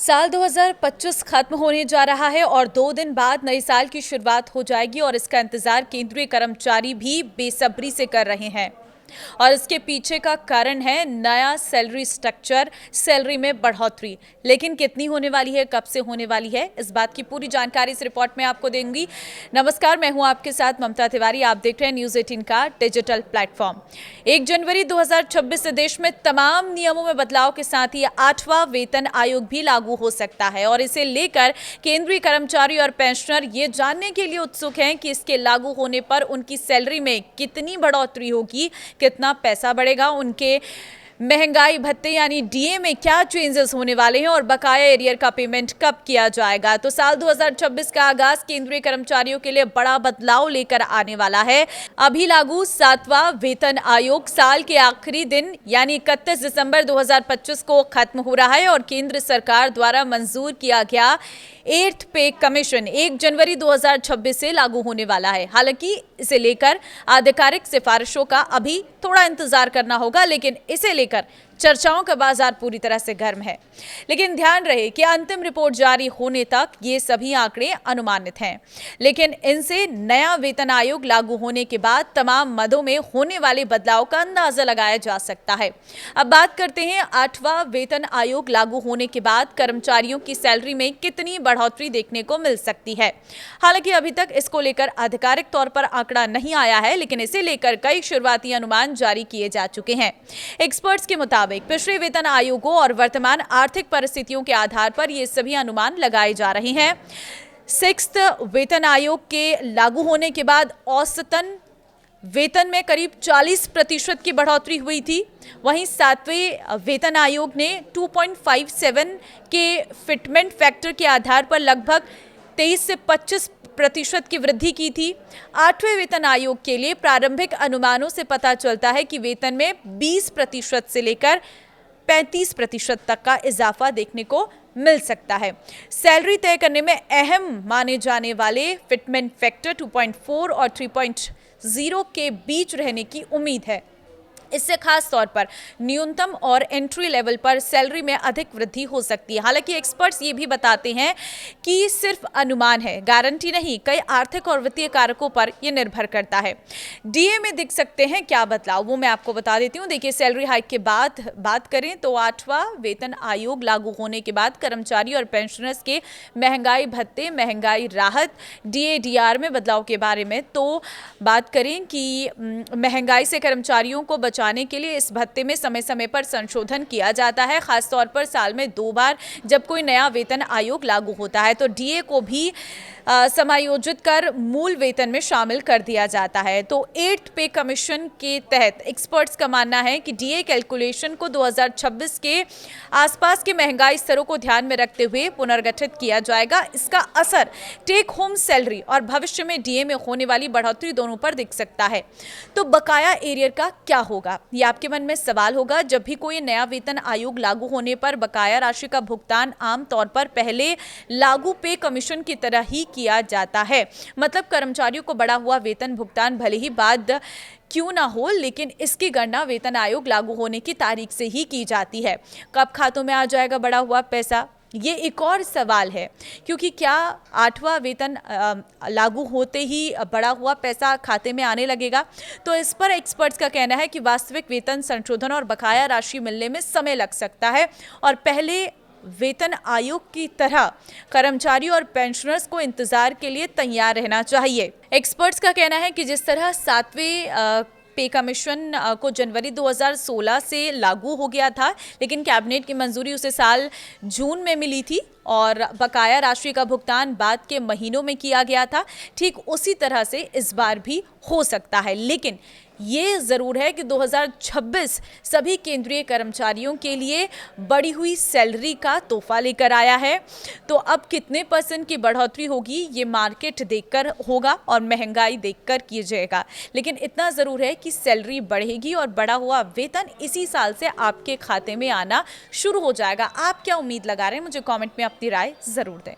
साल 2025 खत्म होने जा रहा है और 2 दिन बाद नए साल की शुरुआत हो जाएगी और इसका इंतजार केंद्रीय कर्मचारी भी बेसब्री से कर रहे हैं। और इसके पीछे का कारण है नया सैलरी स्ट्रक्चर, सैलरी में बढ़ोतरी। लेकिन कितनी होने वाली है, कब से होने वाली है, इस बात की पूरी जानकारी इस रिपोर्ट में आपको देंगी। नमस्कार, मैं हूं आपके साथ ममता तिवारी। आप देख रहे हैं न्यूज़ 18 का डिजिटल प्लेटफॉर्म। 1 जनवरी 2026 से देश में तमाम नियमों में बदलाव के साथ ही 8वां वेतन आयोग भी लागू हो सकता है और इसे लेकर केंद्रीय कर्मचारी और पेंशनर ये जानने के लिए उत्सुक हैं कि इसके लागू होने पर उनकी सैलरी में कितनी बढ़ोतरी होगी, कितना पैसा बढ़ेगा, उनके महंगाई भत्ते यानी डीए में क्या चेंजेस होने वाले हैं और बकाया एरियर का पेमेंट कब किया जाएगा। तो साल 2026 का आगाज केंद्रीय कर्मचारियों के लिए बड़ा बदलाव लेकर आने वाला है। अभी लागू 7वां वेतन आयोग साल के आखिरी दिन यानी 31 दिसंबर 2025 को खत्म हो रहा है और केंद्र सरकार द्वारा मंजूर किया गया 8th पे कमीशन 1 जनवरी 2026 से लागू होने वाला है। हालांकि इसे लेकर आधिकारिक सिफारिशों का अभी थोड़ा इंतजार करना होगा, लेकिन इसे लेकर चर्चाओं का बाजार पूरी तरह से गर्म है। लेकिन ध्यान रहे कि अंतिम रिपोर्ट जारी होने तक ये सभी आंकड़े अनुमानित हैं, लेकिन इनसे नया वेतन आयोग लागू होने के बाद तमाम मदों में होने वाले बदलाव का अंदाजा लगाया जा सकता है। अब बात करते हैं 8वां वेतन आयोग लागू होने के बाद कर्मचारियों की सैलरी में कितनी बढ़ोतरी देखने को मिल सकती है। हालांकि अभी तक इसको लेकर आधिकारिक तौर पर आंकड़ा नहीं आया है, लेकिन इसे लेकर कई शुरुआती अनुमान जारी किए जा चुके हैं। एक्सपर्ट्स के मुताबिक पिछले वेतन आयोगों और वर्तमान आर्थिक परिस्थितियों के आधार पर ये सभी अनुमान लगाए जा रहे हैं। 6th वेतन आयोग के लागू होने के बाद औसतन वेतन में करीब 40% की बढ़ोतरी हुई थी। वहीं 7वें वेतन आयोग ने 2.57 के फिटमेंट फैक्टर के आधार पर लगभग 23 से 25% की वृद्धि की थी। 8वें वेतन आयोग के लिए प्रारंभिक अनुमानों से पता चलता है कि वेतन में 20% से लेकर 35% तक का इजाफा देखने को मिल सकता है। सैलरी तय करने में अहम माने जाने वाले फिटमेंट फैक्टर 2.4 और 3.0 के बीच रहने की उम्मीद है। इससे खास तौर पर न्यूनतम और एंट्री लेवल पर सैलरी में अधिक वृद्धि हो सकती है। हालांकि एक्सपर्ट्स ये भी बताते हैं कि सिर्फ अनुमान है, गारंटी नहीं। कई आर्थिक और वित्तीय कारकों पर यह निर्भर करता है। डीए में दिख सकते हैं क्या बदलाव, वो मैं आपको बता देती हूँ। देखिए, सैलरी हाइक के बाद बात करें तो 8वां वेतन आयोग लागू होने के बाद कर्मचारी और पेंशनर्स के महंगाई भत्ते, महंगाई राहत, डीए डीआर में बदलाव के बारे में तो बात करें कि महंगाई से कर्मचारियों को बचाने के लिए इस भत्ते में समय समय पर संशोधन किया जाता है। खासतौर पर साल में 2 बार जब कोई नया वेतन आयोग लागू होता है तो डीए को भी समायोजित कर मूल वेतन में शामिल कर दिया जाता है। तो 8th पे कमीशन के तहत एक्सपर्ट्स का मानना है कि डीए कैलकुलेशन को 2026 के आसपास के महंगाई स्तरों को ध्यान में रखते हुए पुनर्गठित किया जाएगा। इसका असर टेक होम सैलरी और भविष्य में डीए में होने वाली बढ़ोतरी दोनों पर दिख सकता है। तो बकाया एरियर का क्या होगा, ये आपके मन में सवाल होगा। जब भी कोई नया वेतन आयोग लागू होने पर बकाया राशि का भुगतान आमतौर पर पहले लागू पे कमीशन की तरह ही किया जाता है। मतलब कर्मचारियों को बढ़ा हुआ वेतन भुगतान भले ही बाद क्यों ना हो, लेकिन इसकी गणना वेतन आयोग लागू होने की तारीख से ही की जाती है। कब खातों में आ जाएगा बढ़ा हुआ पैसा, ये एक और सवाल है, क्योंकि क्या 8वां वेतन लागू होते ही बढ़ा हुआ पैसा खाते में आने लगेगा। तो इस पर एक्सपर्ट्स का कहना है कि वास्तविक वेतन संशोधन और बकाया राशि मिलने में समय लग सकता है और पहले वेतन आयोग की तरह कर्मचारी और पेंशनर्स को इंतजार के लिए तैयार रहना चाहिए। एक्सपर्ट्स का कहना है कि जिस तरह 7वें पे कमीशन को जनवरी 2016 से लागू हो गया था, लेकिन कैबिनेट की मंजूरी उसे साल जून में मिली थी और बकाया राशि का भुगतान बाद के महीनों में किया गया था, ठीक उसी तरह से इस बार भी हो सकता है। लेकिन ये ज़रूर है कि 2026 सभी केंद्रीय कर्मचारियों के लिए बढ़ी हुई सैलरी का तोहफा लेकर आया है। तो अब कितने % की बढ़ोतरी होगी ये मार्केट देखकर होगा और महंगाई देखकर किया जाएगा, लेकिन इतना ज़रूर है कि सैलरी बढ़ेगी और बढ़ा हुआ वेतन इसी साल से आपके खाते में आना शुरू हो जाएगा। आप क्या उम्मीद लगा रहे हैं, मुझे कमेंट में अपनी राय ज़रूर दें।